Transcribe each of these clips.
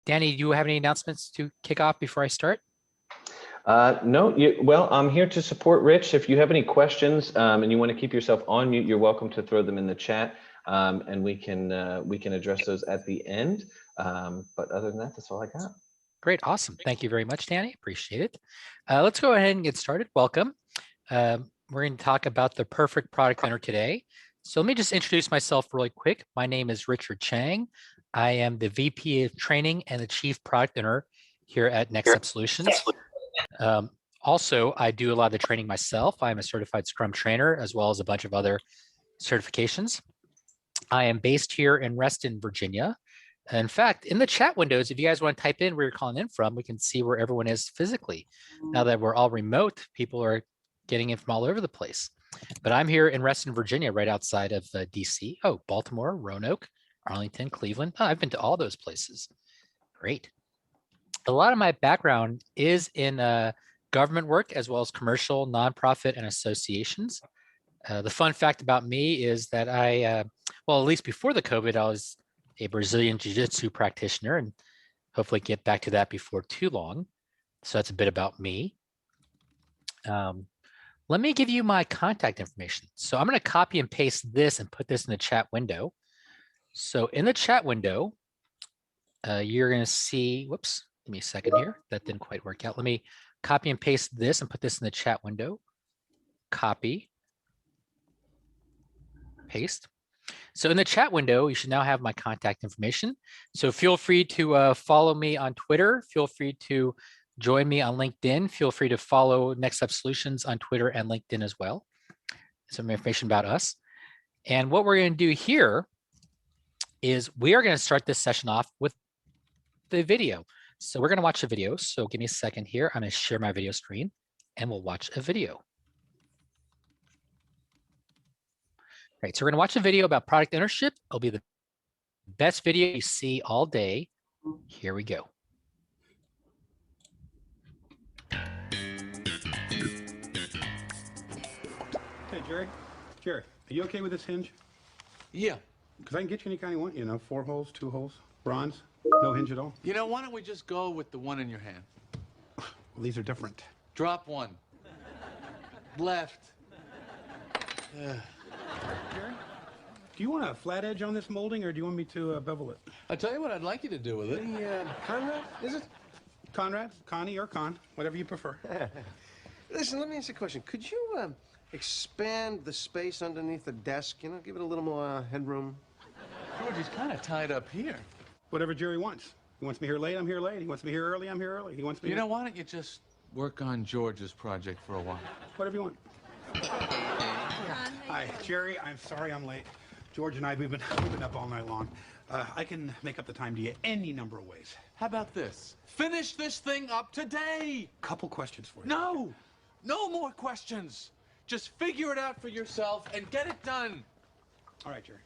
Danny, do you have any announcements to kick off before I start? No, well, I'm here to support Rich. If you have any questions and you want to keep yourself on mute, you're welcome to throw them in the chat, and we can address those at the end. But other than that, that's all I got. Great, awesome. Thank you very much, Danny. Appreciate it. Let's go ahead and get started. Welcome. We're going to talk about the perfect product owner today. So let me just introduce myself really quick. My name is Richard Chang. I am the VP of Training and the Chief Product Owner here at Next Step Solutions. Also, I do a lot of the training myself. I'm a certified Scrum trainer, as well as a bunch of other certifications. I am based here in Reston, Virginia. In fact, in the chat windows, if you guys want to type in where you're calling in from, we can see where everyone is physically. Now that we're all remote, people are getting in from all over the place. But I'm here in Reston, Virginia, right outside of DC. Oh, Baltimore, Roanoke, Arlington, Cleveland. Oh, I've been to all those places. Great. A lot of my background is in government work, as well as commercial, nonprofit, and associations. The fun fact about me is that well, at least before the COVID, I was a Brazilian Jiu-Jitsu practitioner, and hopefully get back to that before too long. So that's a bit about me. Let me give you my contact information. So I'm going to copy and paste this and put this in the chat window. So in the chat window, you're going to see, whoops, give me a second here. That didn't quite work out. Let me copy and paste this and put this in the chat window. Copy, paste. So in the chat window, you should now have my contact information. So feel free to follow me on Twitter. Feel free to join me on LinkedIn. Feel free to follow Next Step Solutions on Twitter and LinkedIn as well. Some information about us. And what we're going to do here is we are going to start this session off with the video. So we're going to watch a video. So give me a second here. I'm going to share my video screen and we'll watch a video. Right, so we're going to watch a video about product ownership. It'll be the best video you see all day. Here we go. Hey, Jerry. Jerry, are you okay with this hinge? Yeah. Because I can get you any kind you want, you know, 4 holes, 2 holes, bronze, no hinge at all. You know, why don't we just go with the one in your hand? Well, these are different. Drop one. Left. Jerry, do you want a flat edge on this molding, or do you want me to bevel it? I'll tell you what I'd like you to do with it. Conrad, is it? Conrad, Connie, or Con, whatever you prefer. Listen, let me ask you a question. Could you expand the space underneath the desk, you know, give it a little more headroom? George, he's kind of tied up here. Whatever Jerry wants. He wants me here late, I'm here late. He wants me here early, I'm here early. He wants me You know, why don't you just work on George's project for a while? Whatever you want. Hi, Jerry, I'm sorry I'm late. George and I, we've been up all night long. I can make up the time to you any number of ways. How about this? Finish this thing up today! Couple questions for you. No! No more questions! Just figure it out for yourself and get it done. All right, Jerry.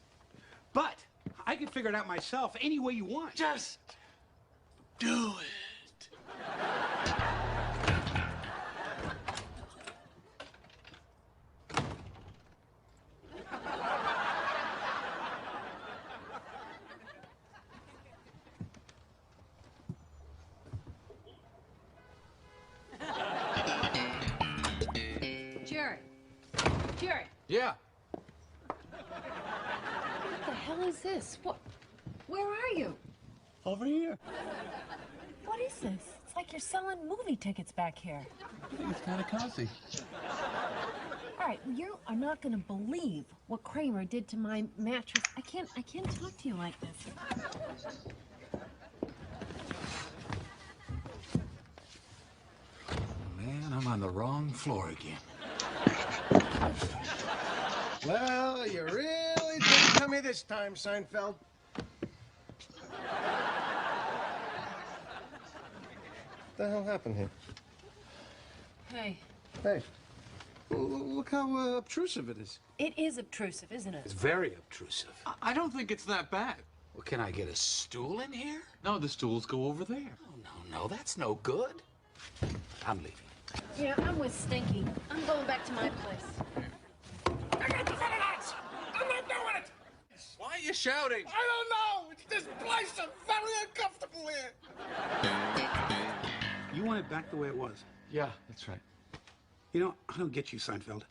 But I can figure it out myself any way you want. Just do it. Jerry. Yeah. What the hell is this? What? Where are you? Over here. What is this? It's like you're selling movie tickets back here. I think it's kind of cozy. All right, you are not going to believe what Kramer did to my mattress. I can't talk to you like this. Man, I'm on the wrong floor again. Well, you really didn't tell me this time, Seinfeld. What the hell happened here? Hey. Hey. Look how obtrusive it is. It is obtrusive, isn't it? It's very obtrusive. I don't think it's that bad. Well, can I get a stool in here? No, the stools go over there. Oh, no, that's no good. I'm leaving. Yeah, I'm with Stinky. I'm going back to my place. I got the internet! I'm not doing it! Why are you shouting? I don't know! It's this place. I'm very uncomfortable here. it back the way it was. Yeah, that's right. You know, I don't get you, Seinfeld.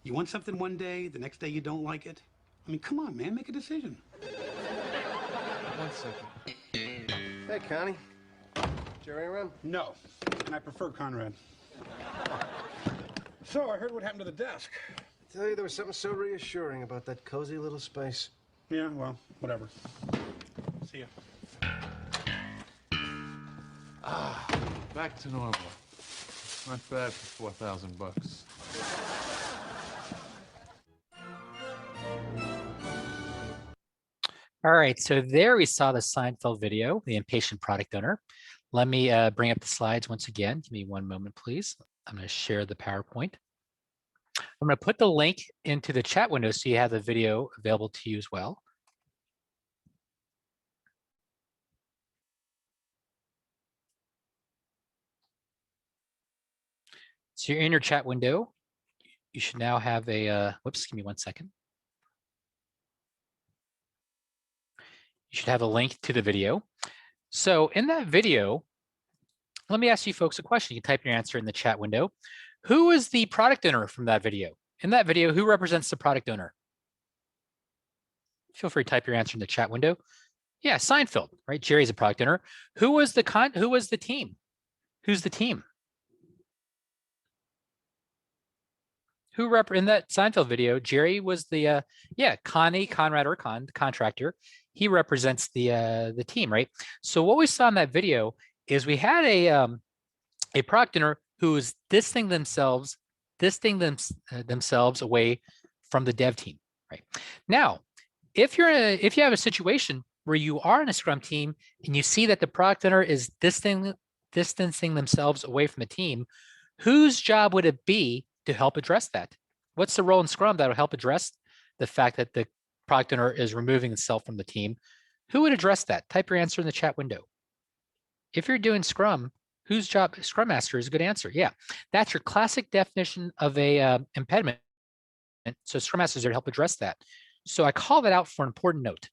You want something one day, the next day you don't like it. I mean, come on, man, make a decision. 1 second. Hey, Connie. Jerry around? No, and I prefer Conrad. So, I heard what happened to the desk. I tell you, there was something so reassuring about that cozy little space. Yeah, well, whatever. See ya. Back to normal. Not bad for $4,000. All right, so there we saw the Seinfeld video, the impatient product owner. Let me bring up the slides once again. Give me one moment, please. I'm going to share the PowerPoint. I'm going to put the link into the chat window so you have the video available to you as well. So you're in your chat window. You should now have a, whoops, give me 1 second. You should have a link to the video. So in that video, let me ask you folks a question. You can type your answer in the chat window. Who is the product owner from that video? In that video, who represents the product owner? Feel free to type your answer in the chat window. Yeah, Seinfeld, right? Jerry's a product owner. Who was the team? Who's the team? In that Seinfeld video, Jerry was the Conrad or the contractor. He represents the team, right? So what we saw in that video is we had a product owner who was distancing themselves away from the dev team, right? Now, if you have a situation where you are in a Scrum team and you see that the product owner is distancing themselves away from the team, whose job would it be to help address that? What's the role in Scrum that will help address the fact that the product owner is removing itself from the team? Who would address that? Type your answer in the chat window. If you're doing Scrum, whose job? Scrum Master is a good answer. Yeah, that's your classic definition of a impediment. So Scrum Master is there to help address that. So I call that out for an important note.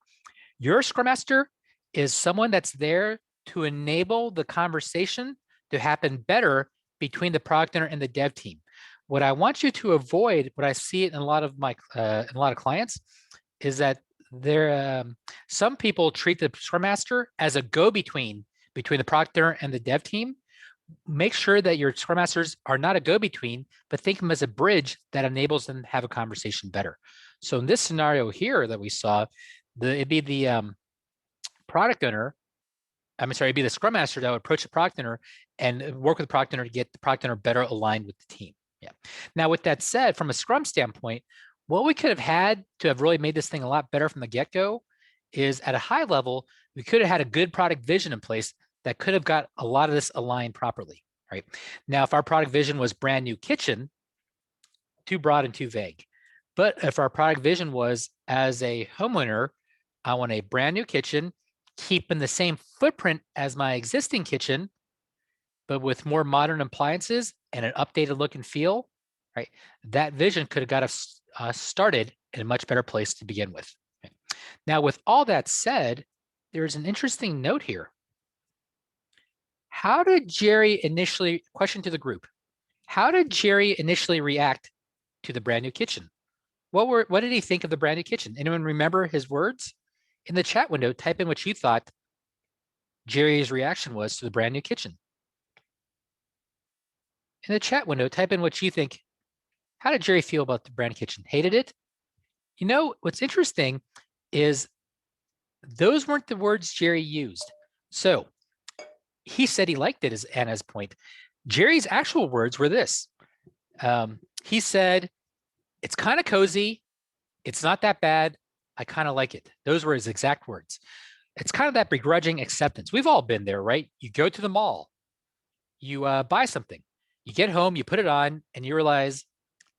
Your Scrum Master is someone that's there to enable the conversation to happen better between the product owner and the dev team. What I want you to avoid, what I see in a lot of my clients, is that some people treat the Scrum Master as a go-between between the product owner and the dev team. Make sure that your Scrum Masters are not a go-between, but think of them as a bridge that enables them to have a conversation better. So in this scenario here that we saw, it'd be the product owner. It'd be the Scrum Master that would approach the product owner and work with the product owner to get the product owner better aligned with the team. Yeah. Now, with that said, from a Scrum standpoint, what we could have had to have really made this thing a lot better from the get-go is at a high level, we could have had a good product vision in place that could have got a lot of this aligned properly, right? Now, if our product vision was brand new kitchen, too broad and too vague. But if our product vision was, as a homeowner, I want a brand new kitchen, keeping the same footprint as my existing kitchen, but with more modern appliances and an updated look and feel, right? That vision could have got us started in a much better place to begin with. Okay. Now, with all that said, there's an interesting note here. How did Jerry question to the group, how did Jerry initially react to the brand new kitchen? What did he think of the brand new kitchen? Anyone remember his words? In the chat window, type in what you thought Jerry's reaction was to the brand new kitchen. In the chat window, type in what you think. How did Jerry feel about the brand new kitchen? Hated it? You know, what's interesting is those weren't the words Jerry used. So he said he liked it, as Anna's point. Jerry's actual words were this. He said, it's kind of cozy. It's not that bad. I kind of like it. Those were his exact words. It's kind of that begrudging acceptance. We've all been there, right? You go to the mall, you buy something, you get home, you put it on, and you realize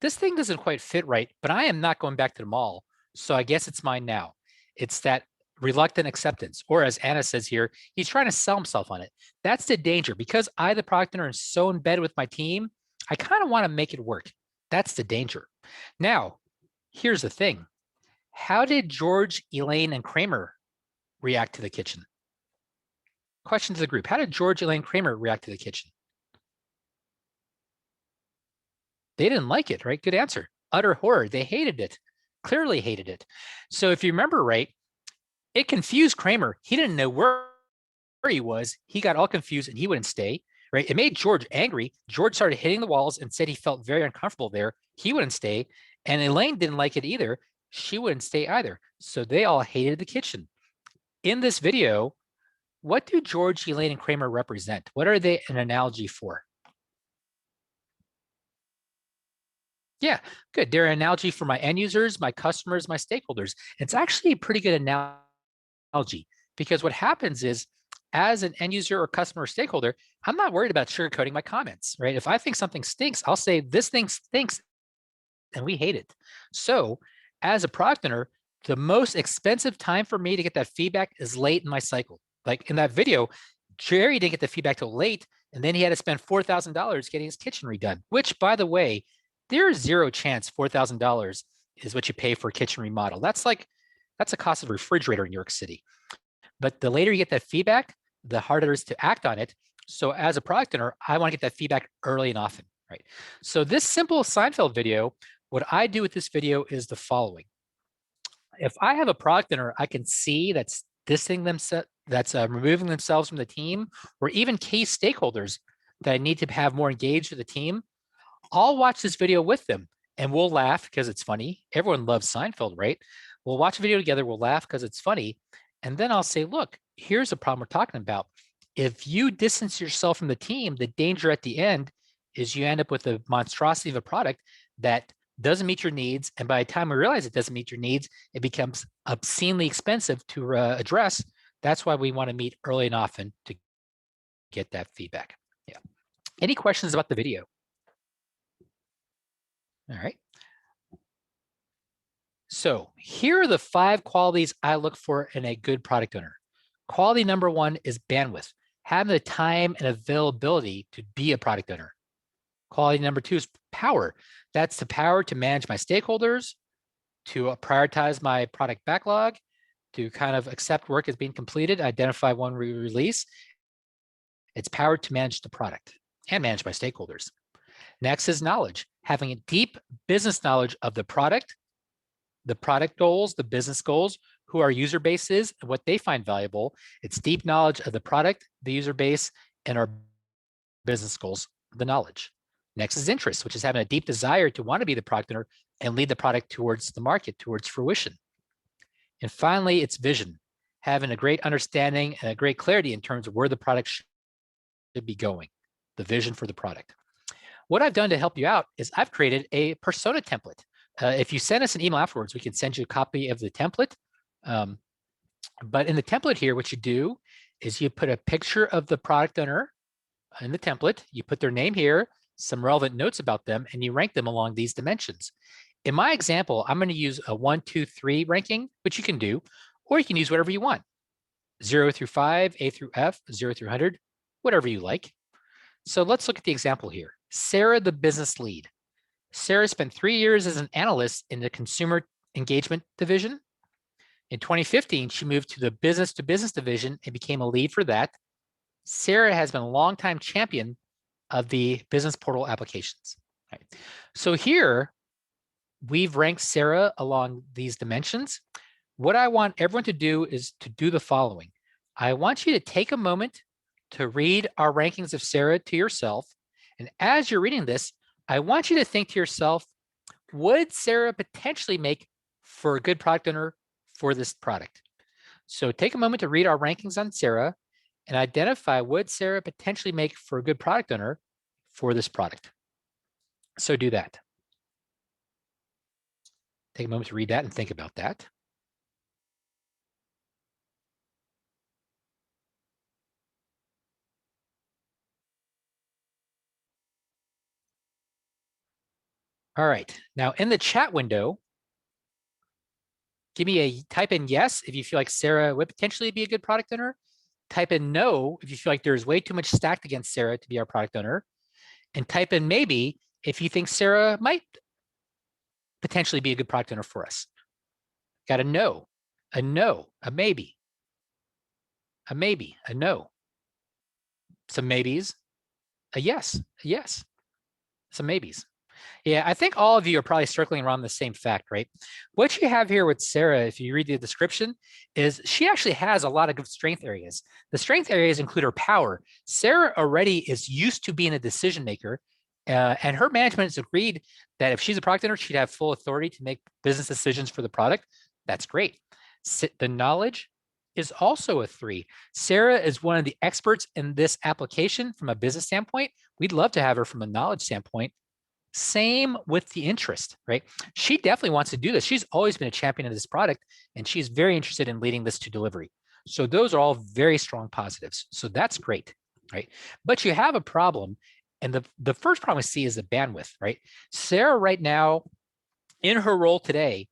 this thing doesn't quite fit right, but I am not going back to the mall. So I guess it's mine now. It's that reluctant acceptance, or as Anna says here, he's trying to sell himself on it. That's the danger. Because I, the product owner, is so in bed with my team, I kind of want to make it work. That's the danger. Now, here's the thing. How did George, Elaine, and Kramer react to the kitchen? Question to the group. How did George, Elaine, Kramer react to the kitchen? They didn't like it, right? Good answer. Utter horror. They hated it, clearly hated it. So if you remember right, it confused Kramer. He didn't know where he was. He got all confused and he wouldn't stay, right? It made George angry. George started hitting the walls and said he felt very uncomfortable there. He wouldn't stay. And Elaine didn't like it either. She wouldn't stay either. So they all hated the kitchen. In this video, what do George, Elaine, and Kramer represent? What are they an analogy for? Yeah, good. They're an analogy for my end users, my customers, my stakeholders. It's actually a pretty good analogy because what happens is as an end user or customer or stakeholder, I'm not worried about sugarcoating my comments, right? If I think something stinks, I'll say this thing stinks and we hate it. So as a product owner, the most expensive time for me to get that feedback is late in my cycle. Like in that video, Jerry didn't get the feedback till late, and then he had to spend $4,000 getting his kitchen redone, which by the way, there's zero chance $4,000 is what you pay for a kitchen remodel. That's a cost of a refrigerator in New York City. But the later you get that feedback, the harder it is to act on it. So as a product owner, I want to get that feedback early and often, right? So this simple Seinfeld video, what I do with this video is the following. If I have a product owner, I can see that's distancing themselves, that's removing themselves from the team, or even key stakeholders that I need to have more engaged with the team, I'll watch this video with them and we'll laugh because it's funny. Everyone loves Seinfeld, right? We'll watch a video together, we'll laugh because it's funny. And then I'll say, look, here's the problem we're talking about. If you distance yourself from the team, the danger at the end is you end up with a monstrosity of a product that doesn't meet your needs. And by the time we realize it doesn't meet your needs, it becomes obscenely expensive to address. That's why we want to meet early and often to get that feedback. Yeah. Any questions about the video? All right. So here are the 5 qualities I look for in a good product owner. Quality number 1 is bandwidth, having the time and availability to be a product owner. Quality number 2 is power. That's the power to manage my stakeholders, to prioritize my product backlog, to kind of accept work as being completed, identify one release. It's power to manage the product and manage my stakeholders. Next is knowledge, having a deep business knowledge of the product goals, the business goals, who our user base is, and what they find valuable. It's deep knowledge of the product, the user base, and our business goals, the knowledge. Next is interest, which is having a deep desire to want to be the product owner and lead the product towards the market, towards fruition. And finally, it's vision, having a great understanding and a great clarity in terms of where the product should be going, the vision for the product. What I've done to help you out is I've created a persona template. If you send us an email afterwards, we can send you a copy of the template. But in the template here, what you do is you put a picture of the product owner in the template, you put their name here, some relevant notes about them, and you rank them along these dimensions. In my example, I'm going to use a 1, 2, 3 ranking, which you can do, or you can use whatever you want. 0 through 5, A through F, 0 through 100, whatever you like. So let's look at the example here. Sarah, the business lead. Sarah spent 3 years as an analyst in the consumer engagement division. In 2015, she moved to the business-to-business division and became a lead for that. Sarah has been a longtime champion of the business portal applications. Right. So here, we've ranked Sarah along these dimensions. What I want everyone to do is to do the following. I want you to take a moment to read our rankings of Sarah to yourself. And as you're reading this, I want you to think to yourself, would Sarah potentially make for a good product owner for this product? So take a moment to read our rankings on Sarah and identify, would Sarah potentially make for a good product owner for this product? So do that. Take a moment to read that and think about that. All right, now in the chat window, type in yes if you feel like Sarah would potentially be a good product owner. Type in no if you feel like there's way too much stacked against Sarah to be our product owner. And type in maybe if you think Sarah might potentially be a good product owner for us. Got a no, a maybe, a no. Some maybes, a yes, some maybes. Yeah, I think all of you are probably circling around the same fact, right? What you have here with Sarah, if you read the description, is she actually has a lot of good strength areas. The strength areas include her power. Sarah already is used to being a decision maker, and her management has agreed that if she's a product owner, she'd have full authority to make business decisions for the product. That's great. The knowledge is also a 3. Sarah is one of the experts in this application from a business standpoint. We'd love to have her from a knowledge standpoint. Same with the interest, right? She definitely wants to do this. She's always been a champion of this product, and she's very interested in leading this to delivery. So those are all very strong positives. So that's great, right? But you have a problem, and the first problem we see is the bandwidth, right? Sarah right now, in her role today,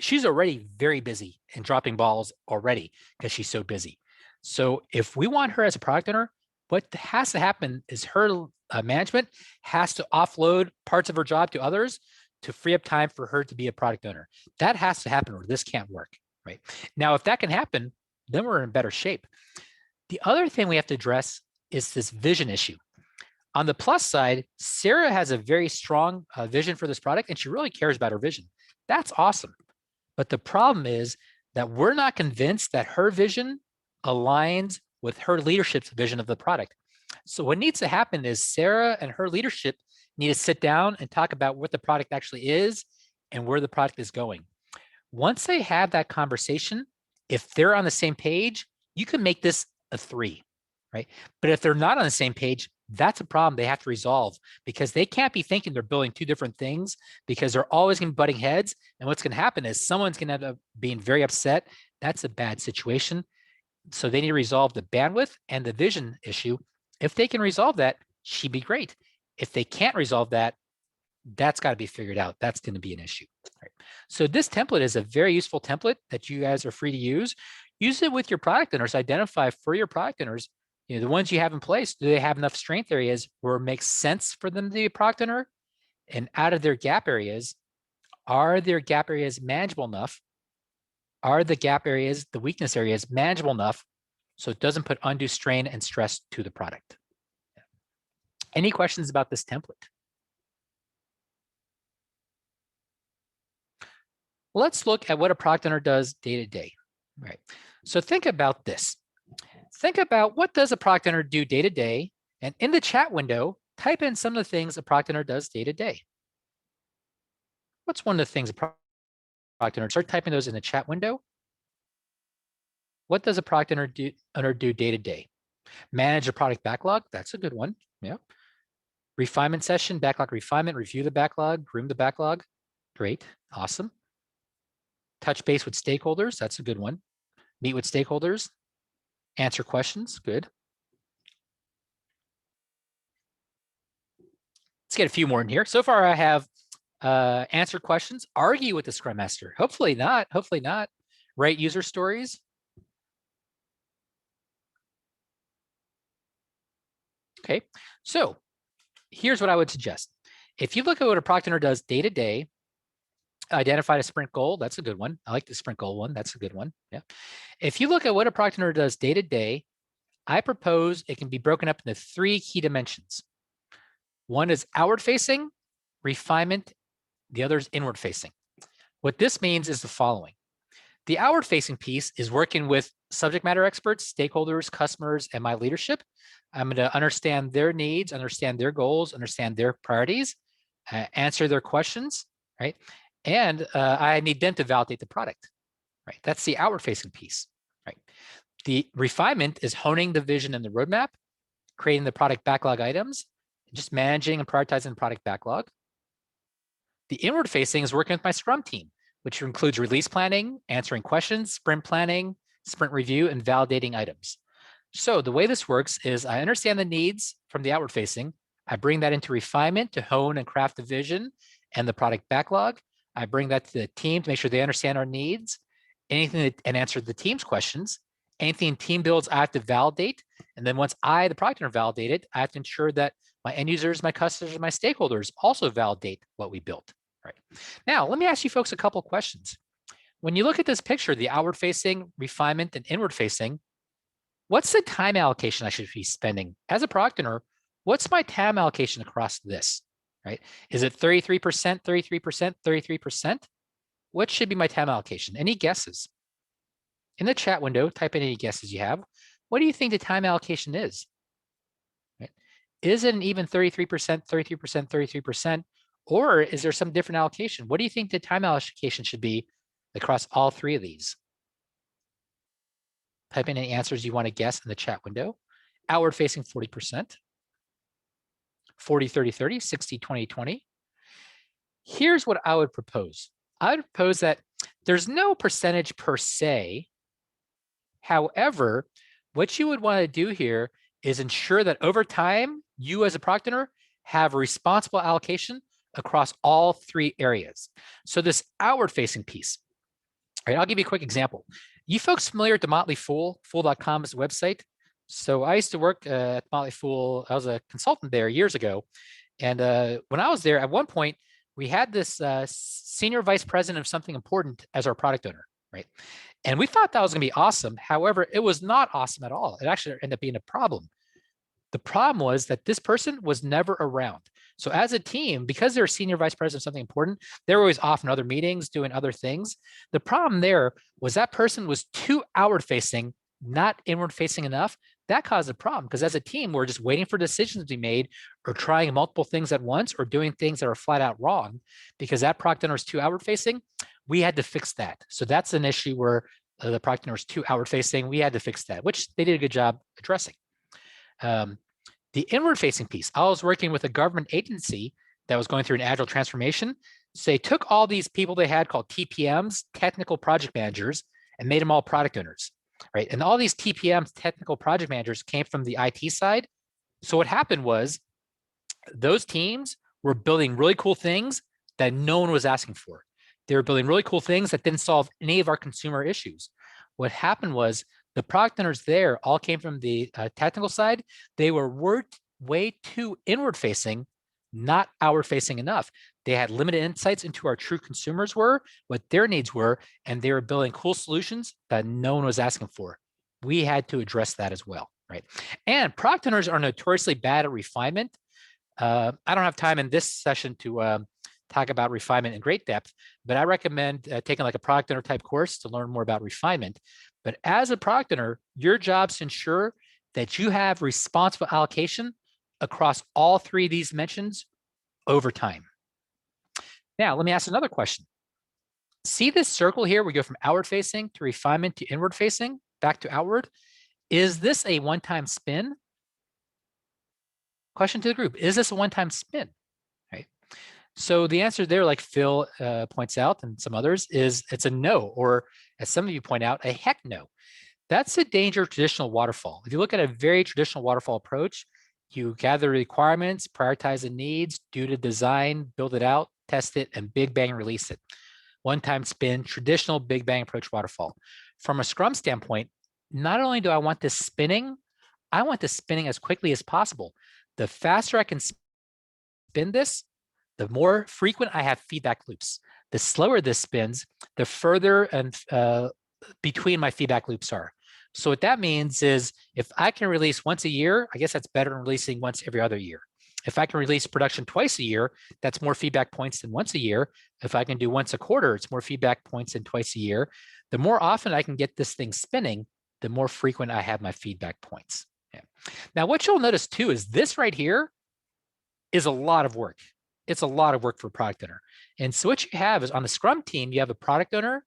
she's already very busy and dropping balls already because she's so busy. So if we want her as a product owner, what has to happen is her management has to offload parts of her job to others to free up time for her to be a product owner. That has to happen or this can't work, right? Now, if that can happen, then we're in better shape. The other thing we have to address is this vision issue. On the plus side, Sarah has a very strong vision for this product and she really cares about her vision. That's awesome. But the problem is that we're not convinced that her vision aligns with her leadership's vision of the product. So what needs to happen is Sarah and her leadership need to sit down and talk about what the product actually is and where the product is going. Once they have that conversation, if they're on the same page, you can make this a 3, right? But if they're not on the same page, that's a problem they have to resolve because they can't be thinking they're building 2 different things because they're always going to be butting heads. And what's going to happen is someone's going to end up being very upset. That's a bad situation. So they need to resolve the bandwidth and the vision issue. If they can resolve that, she'd be great. If they can't resolve that, that's got to be figured out. That's going to be an issue. Right? So this template is a very useful template that you guys are free to use. Use it with your product owners. Identify for your product owners, you know, the ones you have in place, do they have enough strength areas where it makes sense for them to be a product owner? And out of their gap areas, are their gap areas manageable enough? Are the gap areas, the weakness areas, manageable enough so it doesn't put undue strain and stress to the product? Any questions about this template? Let's look at what a product owner does day to day. Right. So think about this. Think about what does a product owner do day to day, and in the chat window, type in some of the things a product owner does day to day. What's one of the things a product owner? Start typing those in the chat window. What does a product owner do day to day? Manage a product backlog. That's a good one. Yeah. Refinement session, backlog refinement, review the backlog, groom the backlog. Great. Awesome. Touch base with stakeholders. That's a good one. Meet with stakeholders. Answer questions. Good. Let's get a few more in here. So far, I have answer questions, argue with the Scrum Master. Hopefully not. Hopefully not. Write user stories. Okay. So here's what I would suggest. If you look at what a product owner does day to day, identify a sprint goal. That's a good one. I like the sprint goal one. That's a good one. Yeah. If you look at what a product owner does day to day, I propose it can be broken up into 3 key dimensions. One is outward facing, refinement. The other is inward facing. What this means is the following. The outward facing piece is working with subject matter experts, stakeholders, customers, and my leadership. I'm going to understand their needs, understand their goals, understand their priorities, answer their questions, right? And I need them to validate the product, right? That's the outward facing piece, right? The refinement is honing the vision and the roadmap, creating the product backlog items, just managing and prioritizing the product backlog. The inward facing is working with my Scrum team, which includes release planning, answering questions, sprint planning, sprint review, and validating items. So the way this works is I understand the needs from the outward facing. I bring that into refinement to hone and craft the vision and the product backlog. I bring that to the team to make sure they understand our needs, and answer the team's questions. Anything team builds, I have to validate. And then once I, the product owner, validate it, I have to ensure that my end users, my customers, and my stakeholders also validate what we built. Right. Now, let me ask you folks a couple questions. When you look at this picture, the outward facing, refinement, and inward facing, what's the time allocation I should be spending? As a product owner, what's my time allocation across this? right? Is it 33%, 33%, 33%? What should be my time allocation? Any guesses? In the chat window, type in any guesses you have. What do you think the time allocation is? Right? Is it an even 33%, 33%, 33%? Or is there some different allocation? What do you think the time allocation should be across all three of these? Type in any answers you want to guess in the chat window. Outward facing 40%, 40, 30, 30, 60, 20, 20. Here's what I would propose. I would propose that there's no percentage per se. However, what you would want to do here is ensure that over time, you as a product owner have a responsible allocation across all three areas. So this outward facing piece, right? I'll give you a quick example. You folks familiar with the Motley Fool? Fool.com is the website. So I used to work at Motley Fool. I was a consultant there years ago. And when I was there, at one point, we had this senior vice president of something important as our product owner, right? And we thought that was going to be awesome. However, it was not awesome at all. It actually ended up being a problem. The problem was that this person was never around. So as a team, because they're senior vice president of something important, they were always off in other meetings, doing other things. The problem there was that person was too outward facing, not inward facing enough. That caused a problem because as a team, we're just waiting for decisions to be made or trying multiple things at once or doing things that are flat out wrong because that product owner is too outward facing. We had to fix that. So that's an issue where the product owner is too outward facing. We had to fix that, which they did a good job addressing. The inward facing piece, I was working with a government agency that was going through an agile transformation. So they took all these people they had called TPMs, technical project managers, and made them all product owners, right? And all these TPMs, technical project managers, came from the IT side. So what happened was those teams were building really cool things that no one was asking for. They were building really cool things that didn't solve any of our consumer issues. What happened was the product owners there all came from the technical side. They were way too inward facing, not outward facing enough. They had limited insights into our true consumers were, what their needs were, and they were building cool solutions that no one was asking for. We had to address that as well, right? And product owners are notoriously bad at refinement. I don't have time in this session to talk about refinement in great depth, but I recommend taking like a product owner type course to learn more about refinement. But as a product owner, your job is to ensure that you have responsible allocation across all three of these dimensions over time. Now, let me ask another question. See this circle here? We go from outward facing to refinement to inward facing, back to outward. Is this a one-time spin? Question to the group, is this a one-time spin? Right. So the answer there, like Phil points out and some others, is it's a no, or as some of you point out, a heck no. That's the danger of traditional waterfall. If you look at a very traditional waterfall approach, you gather requirements, prioritize the needs, do the design, build it out, test it, and big bang release it. One-time spin, traditional big bang approach waterfall. From a Scrum standpoint, not only do I want this spinning, I want this spinning as quickly as possible. The faster I can spin this, the more frequent I have feedback loops. The slower this spins, the further and between my feedback loops are. So what that means is if I can release once a year, I guess that's better than releasing once every other year. If I can release production twice a year, that's more feedback points than once a year. If I can do once a quarter, it's more feedback points than twice a year. The more often I can get this thing spinning, the more frequent I have my feedback points. Yeah. Now, what you'll notice too is this right here is a lot of work. It's a lot of work for a product owner. And so what you have is on the Scrum team, you have a product owner,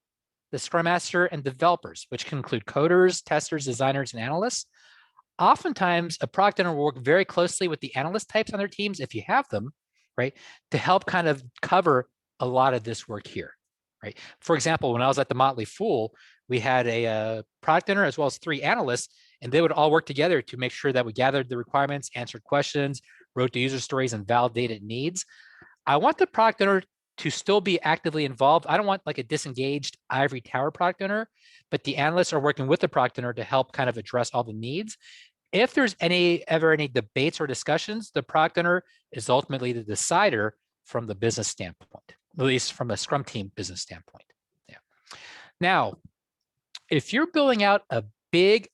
the Scrum Master, and developers, which can include coders, testers, designers, and analysts. Oftentimes, a product owner will work very closely with the analyst types on their teams, if you have them, right, to help kind of cover a lot of this work here, right? For example, when I was at the Motley Fool, we had a product owner as well as 3 analysts, and they would all work together to make sure that we gathered the requirements, answered questions, wrote the user stories, and validated needs. I want the product owner to still be actively involved. I don't want like a disengaged ivory tower product owner, but the analysts are working with the product owner to help kind of address all the needs. If there's ever any debates or discussions, the product owner is ultimately the decider from the business standpoint, at least from a Scrum team business standpoint. Yeah. Now, if you're building out a big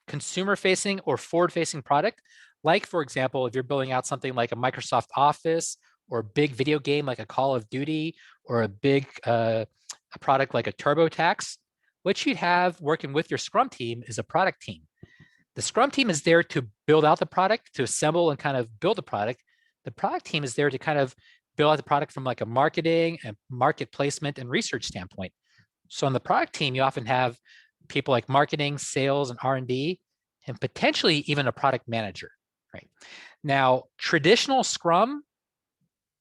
consumer facing or forward facing product. Like, for example, if you're building out something like a Microsoft Office or a big video game like a Call of Duty or a big a product like a TurboTax, what you'd have working with your Scrum team is a product team. The Scrum team is there to build out the product, to assemble and kind of build the product. The product team is there to kind of build out the product from like a marketing and market placement and research standpoint. So on the product team, you often have people like marketing, sales, and R&D, and potentially even a product manager, right? Now, traditional Scrum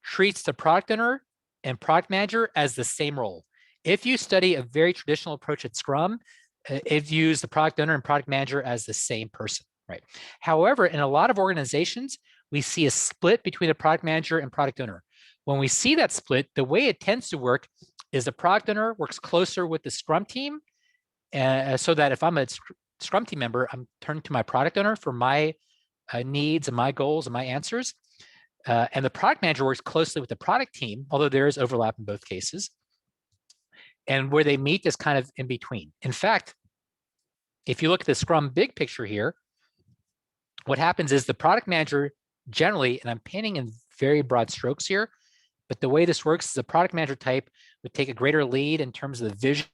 treats the product owner and product manager as the same role. If you study a very traditional approach at Scrum, it views the product owner and product manager as the same person, right? However, in a lot of organizations, we see a split between the product manager and product owner. When we see that split, the way it tends to work is the product owner works closer with the Scrum team, so that if I'm a Scrum team member, I'm turning to my product owner for my needs and my goals and my answers. And the product manager works closely with the product team, although there is overlap in both cases. And where they meet is kind of in between. In fact, if you look at the Scrum big picture here, what happens is the product manager generally, and I'm painting in very broad strokes here, but the way this works is the product manager type would take a greater lead in terms of the vision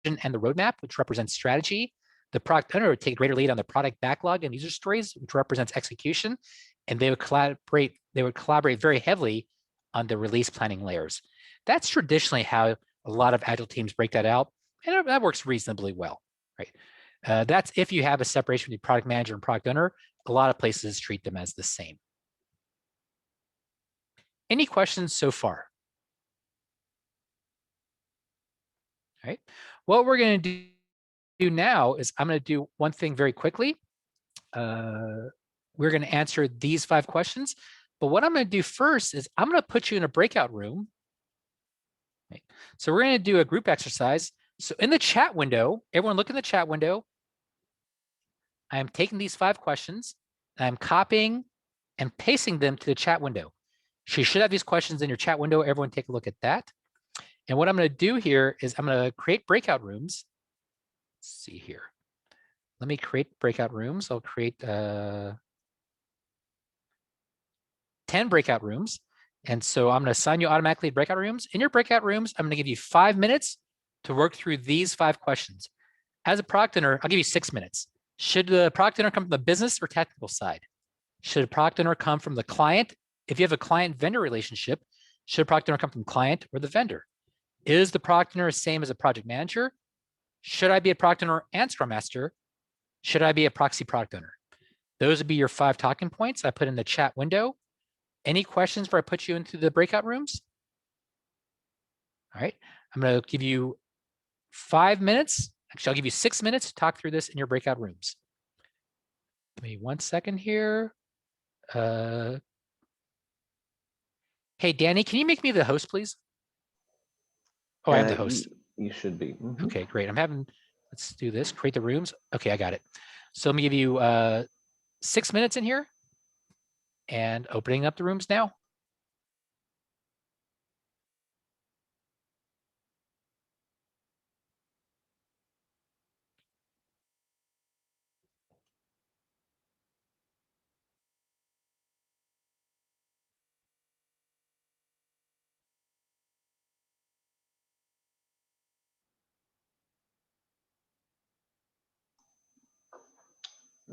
and the roadmap, which represents strategy. The product owner would take a greater lead on the product backlog and user stories, which represents execution. And they would collaborate very heavily on the release planning layers. That's traditionally how a lot of agile teams break that out, and that works reasonably well, right? That's if you have a separation between product manager and product owner. A lot of places treat them as the same. Any questions so far? All right. What we're going to do now is I'm going to do one thing very quickly. We're going to answer these 5 questions, but what I'm going to do first is I'm going to put you in a breakout room. Right. So we're going to do a group exercise. So in the chat window, everyone look in the chat window. I am taking these 5 questions, and I'm copying and pasting them to the chat window. So you should have these questions in your chat window. Everyone take a look at that. And what I'm going to do here is I'm going to create breakout rooms. Let's see here. Let me create breakout rooms. I'll create 10 breakout rooms. And so I'm going to assign you automatically breakout rooms. In your breakout rooms, I'm going to give you 5 minutes to work through these 5 questions. As a product owner, I'll give you 6 minutes. Should the product owner come from the business or technical side? Should a product owner come from the client? If you have a client-vendor relationship, should a product owner come from the client or the vendor? Is the product owner the same as a project manager? Should I be a product owner and Scrum Master? Should I be a proxy product owner? Those would be your 5 talking points I put in the chat window. Any questions before I put you into the breakout rooms? All right, I'm going to give you 5 minutes. Actually, I'll give you 6 minutes to talk through this in your breakout rooms. Give me 1 second here. Hey, Danny, can you make me the host, please? Oh, I am the host. You should be. Mm-hmm. Okay, great. Let's do this. Create the rooms. Okay, I got it. So let me give you 6 minutes in here and opening up the rooms now.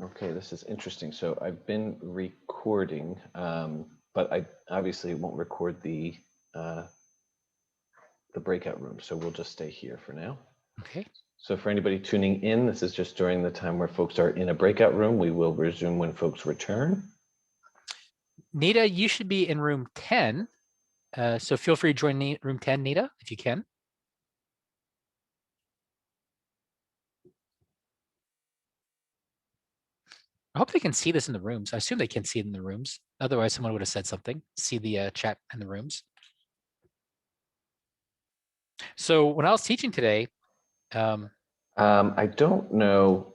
Okay, this is interesting. So I've been recording, but I obviously won't record the breakout room. So we'll just stay here for now. Okay. So for anybody tuning in, this is just during the time where folks are in a breakout room. We will resume when folks return. Nita, you should be in room 10. So feel free to join room 10, Nita, if you can. I hope they can see this in the rooms. I assume they can see it in the rooms. Otherwise, someone would have said something. See the chat in the rooms. So when I was teaching today, I don't know.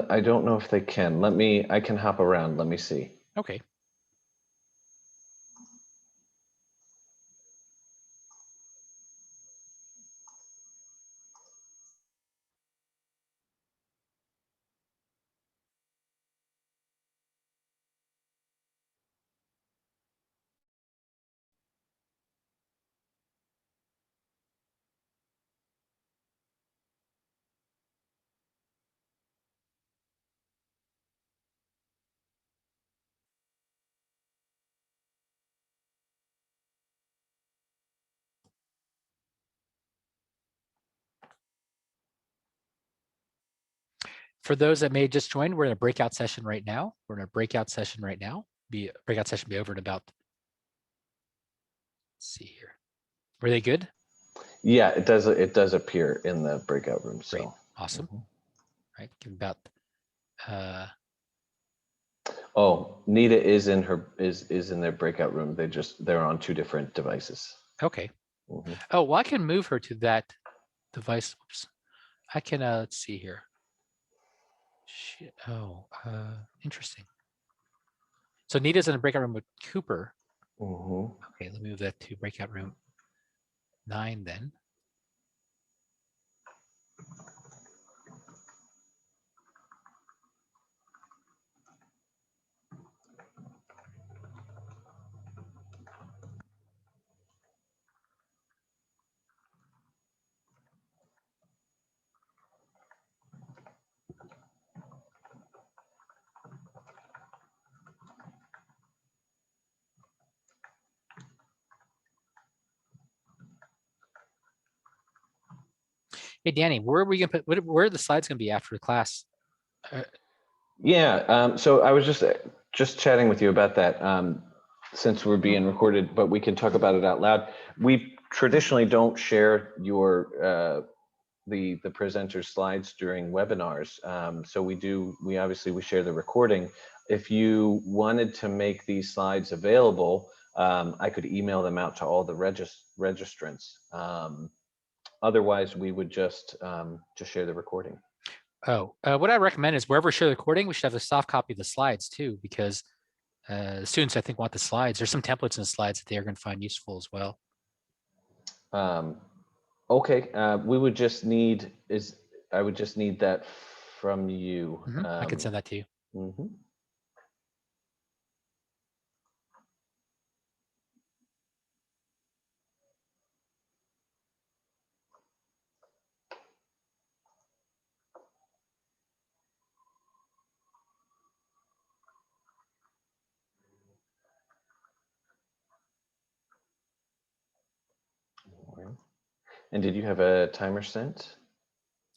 I don't know if they can. I can hop around. Let me see. Okay. For those that may just join, we're in a breakout session right now. We're in a breakout session right now. Breakout session be over in about, let's see here. Were they good? Yeah, it does appear in the breakout room. So Great, awesome. Right, give about. Oh, Nita is in their breakout room. They're on 2 different devices. Okay. Mhm. Oh, well, I can move her to that device. Oops. I can. Let's see here. Interesting. So Nita's in the breakout room with Cooper. Okay, let me move that to breakout room 9 then. Hey, Danny, where are we gonna put? Where are the slides gonna be after the class? Yeah. So I was just chatting with you about that. Since we're being recorded, but we can talk about it out loud. We traditionally don't share your the presenter's slides during webinars. So we obviously share the recording. If you wanted to make these slides available, I could email them out to all the registrants. Otherwise, we would just share the recording. Oh, what I recommend is wherever we share the recording, we should have a soft copy of the slides too, because students, I think, want the slides. There's some templates in the slides that they're going to find useful as well. Okay, we would just need I would just need that from you. I can send that to you. And did you have a timer set?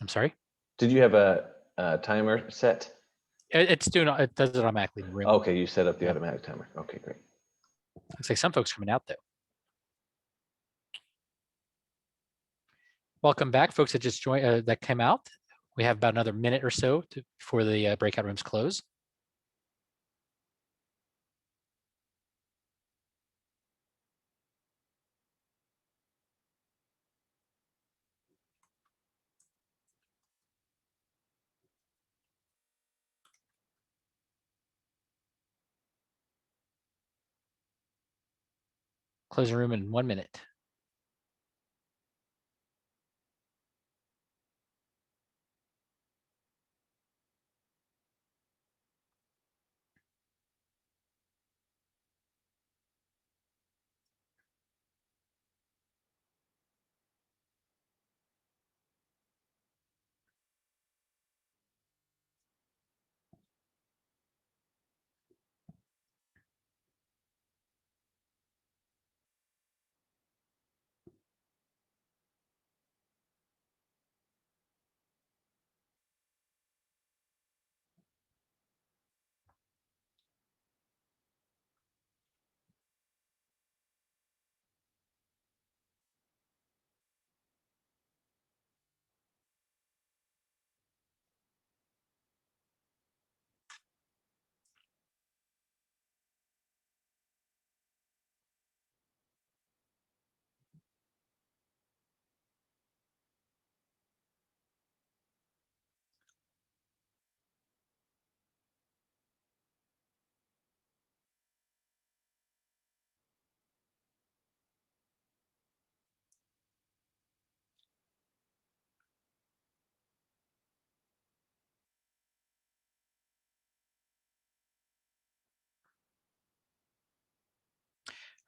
I'm sorry? Did you have a timer set? It does it automatically in the room. Okay, you set up the automatic timer. Okay, great. Looks like some folks coming out though. Welcome back, folks that just joined, that came out. We have about another minute or so before the breakout rooms close. Close the room in 1 minute.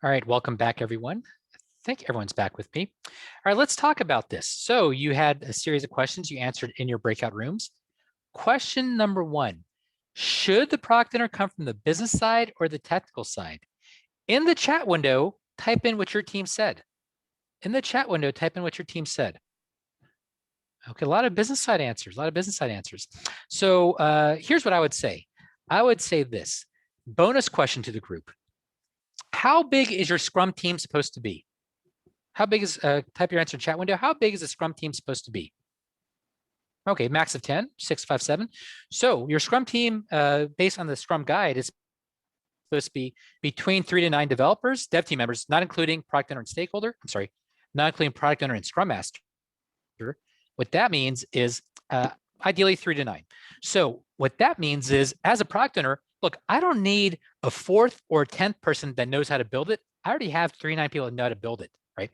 All right, welcome back, everyone. I think everyone's back with me. All right, let's talk about this. So you had a series of questions you answered in your breakout rooms. Question number 1, should the product owner come from the business side or the technical side? In the chat window, type in what your team said. In the chat window, type in what your team said. Okay, a lot of business side answers, a lot of business side answers. So here's what I would say. I would say this, bonus question to the group. How big is your Scrum team supposed to be? How big is, type your answer in chat window. How big is a Scrum team supposed to be? Okay, max of 10, 6, 5, 7. So your Scrum team, based on the Scrum guide, is supposed to be between 3 to 9 developers, dev team members, not including product owner and stakeholder. I'm sorry, not including product owner and Scrum master. What that means is ideally 3 to 9. So what that means is, as a product owner, look, I don't need a 4th or 10th person that knows how to build it. I already have 3 to 9 people that know how to build it, right?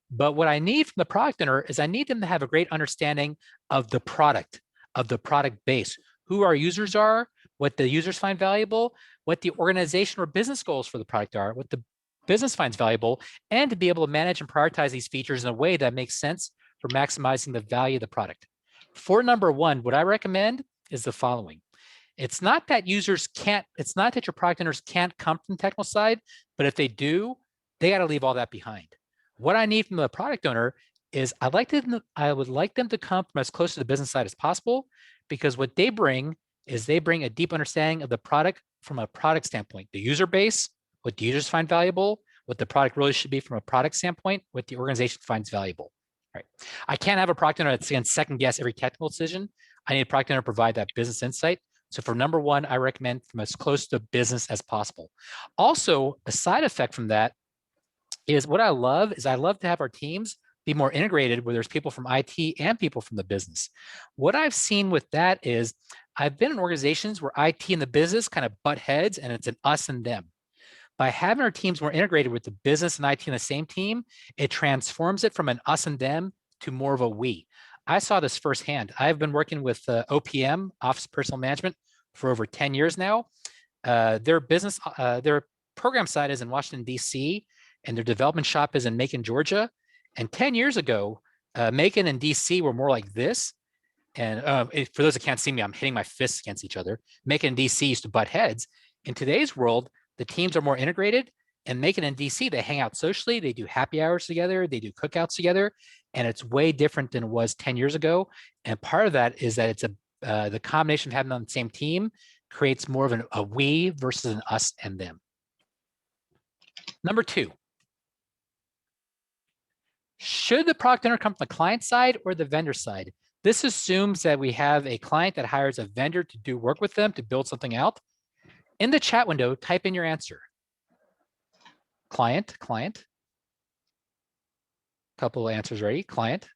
But what I need from the product owner is I need them to have a great understanding of the product base, who our users are, what the users find valuable, what the organization or business goals for the product are, what the business finds valuable, and to be able to manage and prioritize these features in a way that makes sense for maximizing the value of the product. For number 1, what I recommend is the following. It's not that users can't, it's not that your product owners can't come from the technical side, but if they do, they got to leave all that behind. What I need from the product owner is I would like them to come from as close to the business side as possible, because what they bring is they bring a deep understanding of the product from a product standpoint, the user base, what the users find valuable, what the product really should be from a product standpoint, what the organization finds valuable. Right. I can't have a product owner that's going to second guess every technical decision. I need a product owner to provide that business insight. So for number 1, I recommend from as close to business as possible. Also, a side effect from that is what I love to have our teams be more integrated, where there's people from IT and people from the business. What I've seen with that is I've been in organizations where IT and the business kind of butt heads, and it's an us and them. By having our teams more integrated with the business and IT in the same team, it transforms it from an us and them to more of a we. I saw this firsthand. I've been working with OPM, Office Personal Management, for over 10 years now. Their program side is in Washington, D.C., and their development shop is in Macon, Georgia. And 10 years ago, Macon and DC were more like this. And for those that can't see me, I'm hitting my fists against each other. Macon and DC used to butt heads. In today's world, the teams are more integrated, and Macon and DC, they hang out socially. They do happy hours together. They do cookouts together. And it's way different than it was 10 years ago. And part of that is that it's the combination of having them on the same team creates more of a we versus an us and them. Number 2. Should the product owner come from the client side or the vendor side? This assumes that we have a client that hires a vendor to do work with them to build something out. In the chat window, type in your answer. Client. Couple of answers ready. Client.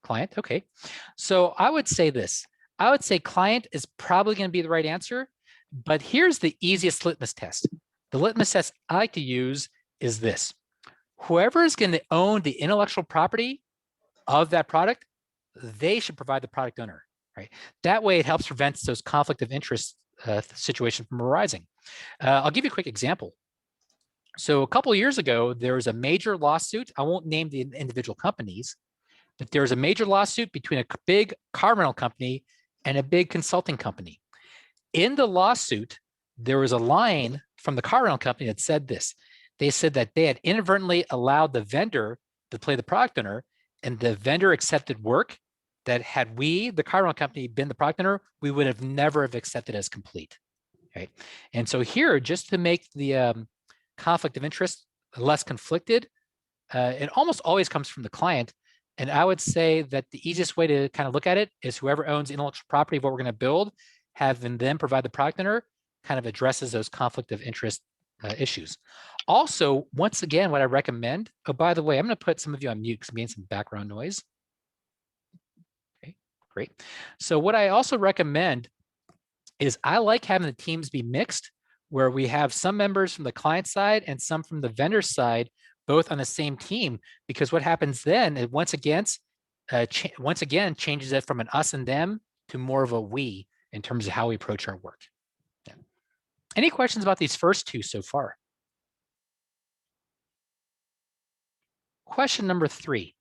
Okay. So I would say this. I would say client is probably going to be the right answer, but here's the easiest litmus test. The litmus test I like to use is this. Whoever is going to own the intellectual property of that product, they should provide the product owner, right? That way it helps prevent those conflict of interest situations from arising. I'll give you a quick example. So a couple of years ago, there was a major lawsuit. I won't name the individual companies, but there was a major lawsuit between a big car rental company and a big consulting company. In the lawsuit, there was a line from the car rental company that said this. They said that they had inadvertently allowed the vendor to play the product owner, and the vendor accepted work that had we, the car rental company, been the product owner, we would have never have accepted as complete, right? And so here, just to make the conflict of interest less conflicted, it almost always comes from the client. And I would say that the easiest way to kind of look at it is whoever owns intellectual property of what we're going to build, having them provide the product owner, kind of addresses those conflict of interest issues. Also, once again, what I recommend, oh, by the way, I'm going to put some of you on mute because I'm getting some background noise. Okay, great. So what I also recommend is I like having the teams be mixed, where we have some members from the client side and some from the vendor side, both on the same team, because what happens then, it once again changes it from an us and them to more of a we in terms of how we approach our work. Yeah. Any questions about these first two so far? Question number 3,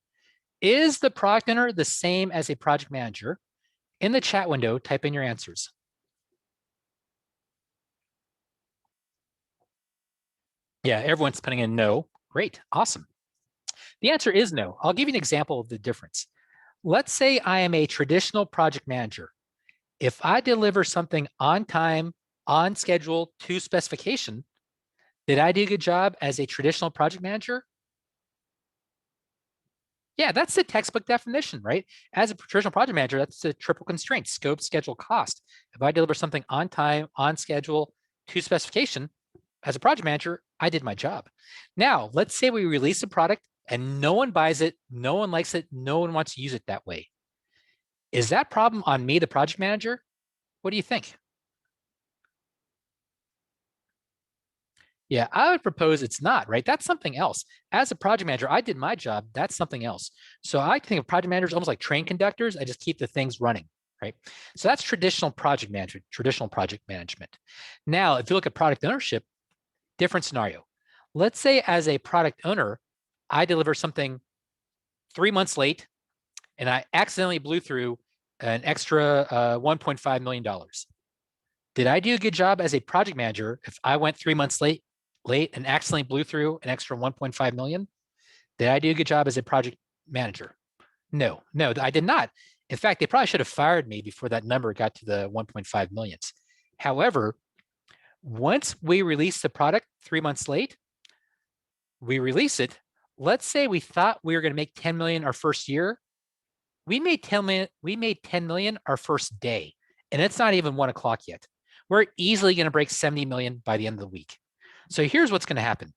is the product owner the same as a project manager? In the chat window, type in your answers. Yeah, everyone's putting in no. Great, awesome. The answer is no. I'll give you an example of the difference. Let's say I am a traditional project manager. If I deliver something on time, on schedule, to specification, did I do a good job as a traditional project manager? Yeah, that's the textbook definition, right? As a traditional project manager, that's the triple constraint: scope, schedule, cost. If I deliver something on time, on schedule, to specification, as a project manager, I did my job. Now, let's say we release a product and no one buys it, no one likes it, no one wants to use it that way. Is that problem on me, the project manager? What do you think? Yeah, I would propose it's not, right? That's something else. As a project manager, I did my job. That's something else. So I think of project managers almost like train conductors. I just keep the things running, right? So that's traditional project management, traditional project management. Now, if you look at product ownership, different scenario. Let's say as a product owner, I deliver something 3 months late and I accidentally blew through an extra $1.5 million. Did I do a good job as a project manager if I went 3 months late and accidentally blew through an extra 1.5 million? Did I do a good job as a project manager? No, I did not. In fact, they probably should have fired me before that number got to the 1.5 millions. However, once we release the product 3 months late, we release it. Let's say we thought we were going to make 10 million our first year. We made 10 million our first day, and it's not even 1 o'clock yet. We're easily going to break 70 million by the end of the week. So here's what's going to happen.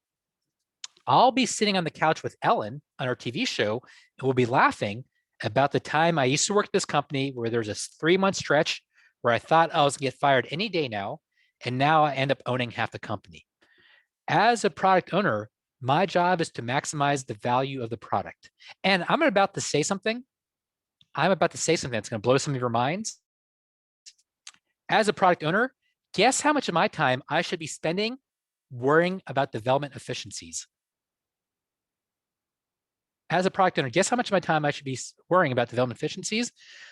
I'll be sitting on the couch with Ellen on our TV show, and we'll be laughing about the time I used to work at this company where there's a 3-month stretch where I thought I was going to get fired any day now, and now I end up owning half the company. As a product owner, my job is to maximize the value of the product. And I'm about to say something. That's going to blow some of your minds. As a product owner, guess how much of my time I should be spending worrying about development efficiencies? As a product owner, guess how much of my time I should be worrying about development efficiencies?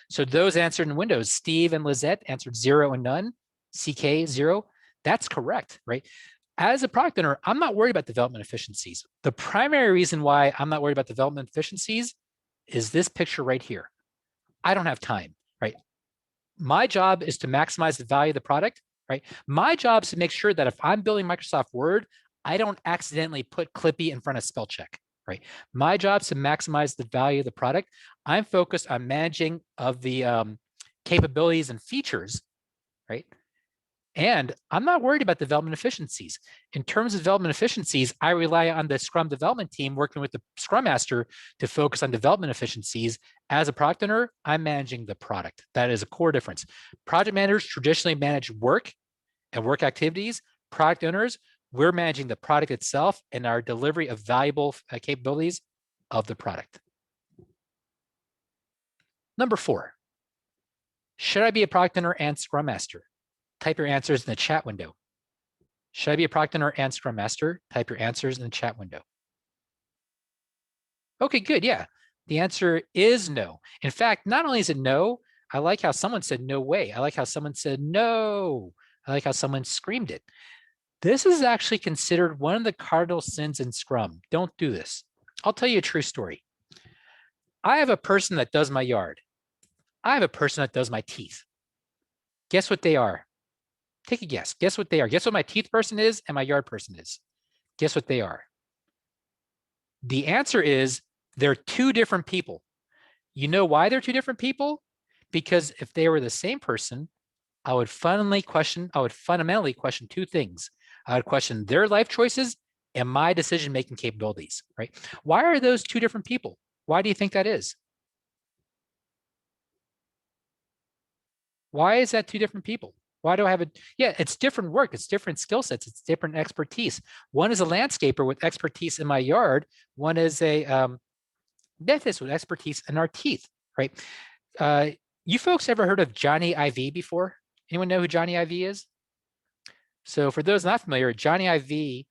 So those answered in Windows, Steve and Lizette answered 0 and none, CK 0. That's correct, right? As a product owner, I'm not worried about development efficiencies. The primary reason why I'm not worried about development efficiencies is this picture right here. I don't have time, right? My job is to maximize the value of the product, right? My job is to make sure that if I'm building Microsoft Word, I don't accidentally put Clippy in front of spell check, right? My job is to maximize the value of the product. I'm focused on managing of the capabilities and features, right? And I'm not worried about development efficiencies. In terms of development efficiencies, I rely on the Scrum development team working with the Scrum Master to focus on development efficiencies. As a product owner, I'm managing the product. That is a core difference. Project managers traditionally manage work and work activities. Product owners, we're managing the product itself and our delivery of valuable capabilities of the product. Number 4, should I be a product owner and Scrum Master? Type your answers in the chat window. Should I be a product owner and Scrum Master? Type your answers in the chat window. Okay, good, yeah. The answer is no. In fact, not only is it no, I like how someone said no way. I like how someone said no. I like how someone screamed it. This is actually considered one of the cardinal sins in Scrum. Don't do this. I'll tell you a true story. I have a person that does my yard. I have a person that does my teeth. Guess what they are? Take a guess. Guess what they are. Guess what my teeth person is and my yard person is. Guess what they are. The answer is they're 2 different people. You know why they're 2 different people? Because if they were the same person, I would fundamentally question 2 things. I would question their life choices and my decision-making capabilities, right? Why are those 2 different people? Why do you think that is? Why is that 2 different people? Why do I have yeah, it's different work. It's different skill sets. It's different expertise. One is a landscaper with expertise in my yard. One is a dentist with expertise in our teeth, right? You folks ever heard of Johnny IV before? Anyone know who Johnny IV is? So for those not familiar, Johnny IV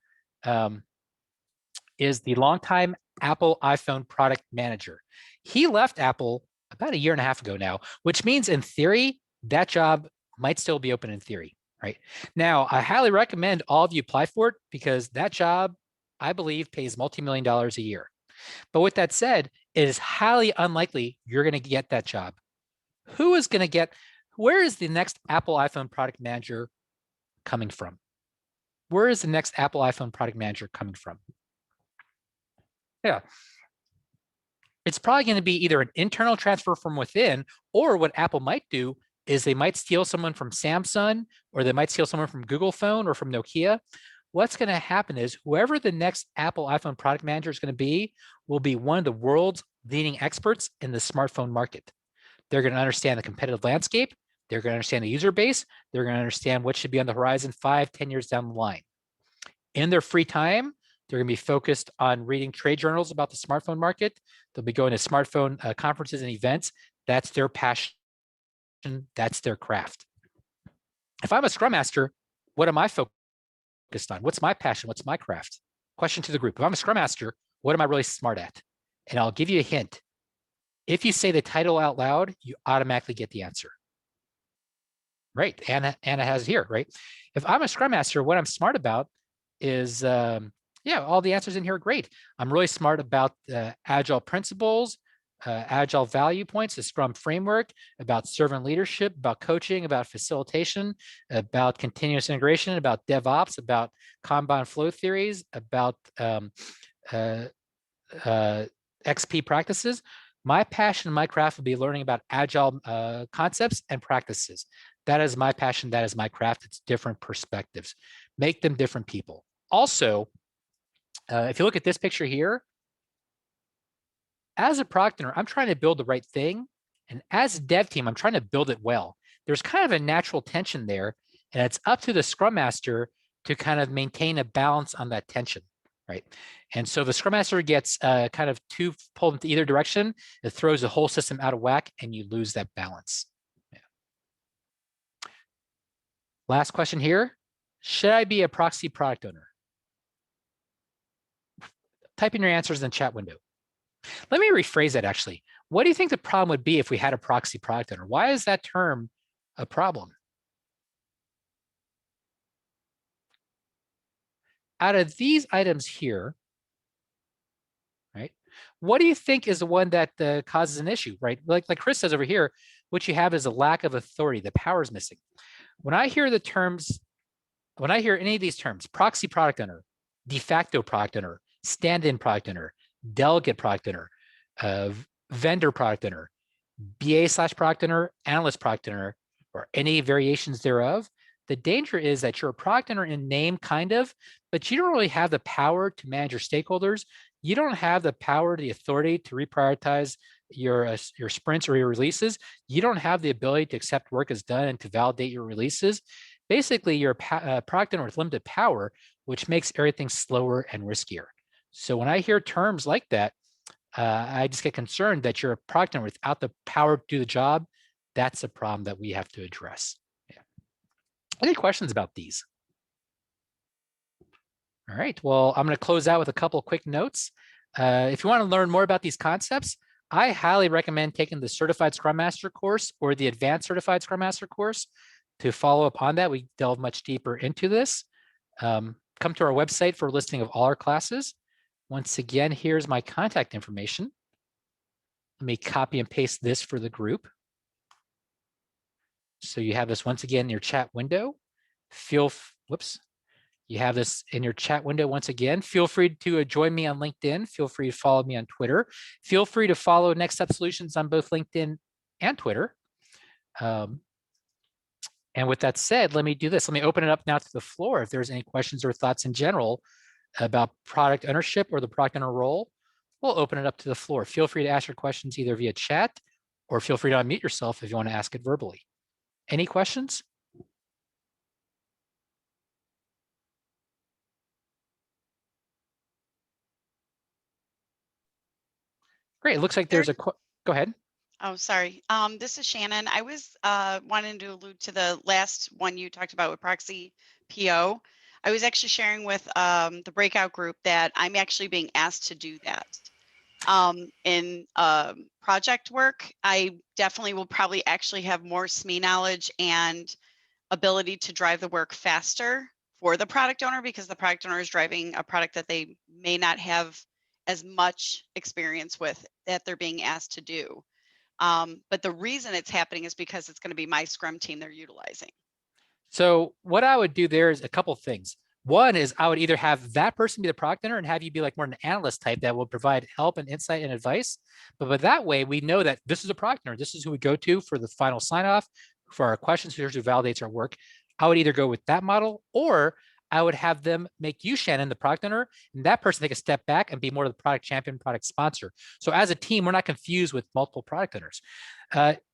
is the longtime Apple iPhone product manager. He left Apple about 1.5 years ago now, which means in theory, that job might still be open in theory, right? Now, I highly recommend all of you apply for it because that job, I believe, pays multi-million dollars a year. But with that said, it is highly unlikely you're going to get that job. Who is going to get, where is the next Apple iPhone product manager coming from? Where is the next Apple iPhone product manager coming from? Yeah. It's probably going to be either an internal transfer from within, or what Apple might do is they might steal someone from Samsung, or they might steal someone from Google Phone or from Nokia. What's going to happen is whoever the next Apple iPhone product manager is going to be will be one of the world's leading experts in the smartphone market. They're going to understand the competitive landscape. They're going to understand the user base. They're going to understand what should be on the horizon 5, 10 years down the line. In their free time, they're going to be focused on reading trade journals about the smartphone market. They'll be going to smartphone conferences and events. That's their passion. That's their craft. If I'm a Scrum Master, what am I focused on? What's my passion? What's my craft? Question to the group. If I'm a Scrum Master, what am I really smart at? And I'll give you a hint. If you say the title out loud, you automatically get the answer. Right, Anna has it here, right? If I'm a Scrum Master, what I'm smart about is, yeah, all the answers in here are great. I'm really smart about agile principles, agile value points, the Scrum framework, about servant leadership, about coaching, about facilitation, about continuous integration, about DevOps, about Kanban flow theories, about XP practices. My passion, my craft will be learning about agile concepts and practices. That is my passion. That is my craft. It's different perspectives. Make them different people. Also, if you look at this picture here, as a product owner, I'm trying to build the right thing. And as a dev team, I'm trying to build it well. There's kind of a natural tension there. And it's up to the Scrum Master to kind of maintain a balance on that tension, right? And so the Scrum Master gets kind of too pulled into either direction, it throws the whole system out of whack and you lose that balance. Yeah. Last question here. Should I be a proxy product owner? Type in your answers in the chat window. Let me rephrase that actually. What do you think the problem would be if we had a proxy product owner? Why is that term a problem? Out of these items here, right? What do you think is the one that causes an issue, right? Like Chris says over here, what you have is a lack of authority. The power is missing. When I hear the terms, when I hear any of these terms, proxy product owner, de facto product owner, stand-in product owner, delegate product owner, vendor product owner, BA/product owner, analyst product owner, or any variations thereof, the danger is that you're a product owner in name, kind of, but you don't really have the power to manage your stakeholders. You don't have the power, the authority to reprioritize your sprints or your releases. You don't have the ability to accept work as done and to validate your releases. Basically, you're a product owner with limited power, which makes everything slower and riskier. So when I hear terms like that, I just get concerned that you're a product owner without the power to do the job. That's a problem that we have to address. Yeah. Any questions about these? All right, well, I'm going to close out with a couple of quick notes. If you want to learn more about these concepts, I highly recommend taking the Certified Scrum Master course or the Advanced Certified Scrum Master course. To follow up on that, we delve much deeper into this. Come to our website for a listing of all our classes. Once again, here's my contact information. Let me copy and paste this for the group. So you have this once again in your chat window. You have this in your chat window once again. Feel free to join me on LinkedIn. Feel free to follow me on Twitter. Feel free to follow Next Step Solutions on both LinkedIn and Twitter. And with that said, let me do this. Let me open it up now to the floor. If there's any questions or thoughts in general about product ownership or the product owner role, we'll open it up to the floor. Feel free to ask your questions either via chat or feel free to unmute yourself if you want to ask it verbally. Any questions? Great, it looks like there's a, go ahead. Oh, sorry. This is Shannon. I was wanting to allude to the last one you talked about with proxy PO. I was actually sharing with the breakout group that I'm actually being asked to do that. In project work, I definitely will probably actually have more SME knowledge and ability to drive the work faster for the product owner, because the product owner is driving a product that they may not have as much experience with that they're being asked to do. But the reason it's happening is because it's going to be my Scrum team they're utilizing. So what I would do there is a couple things. One is I would either have that person be the product owner and have you be like more an analyst type that will provide help and insight and advice. But that way, we know that this is a product owner. This is who we go to for the final sign off, for our questions, here's who validates our work. I would either go with that model, or I would have them make you, Shannon, the product owner, and that person take a step back and be more of the product champion, product sponsor. So as a team, we're not confused with multiple product owners.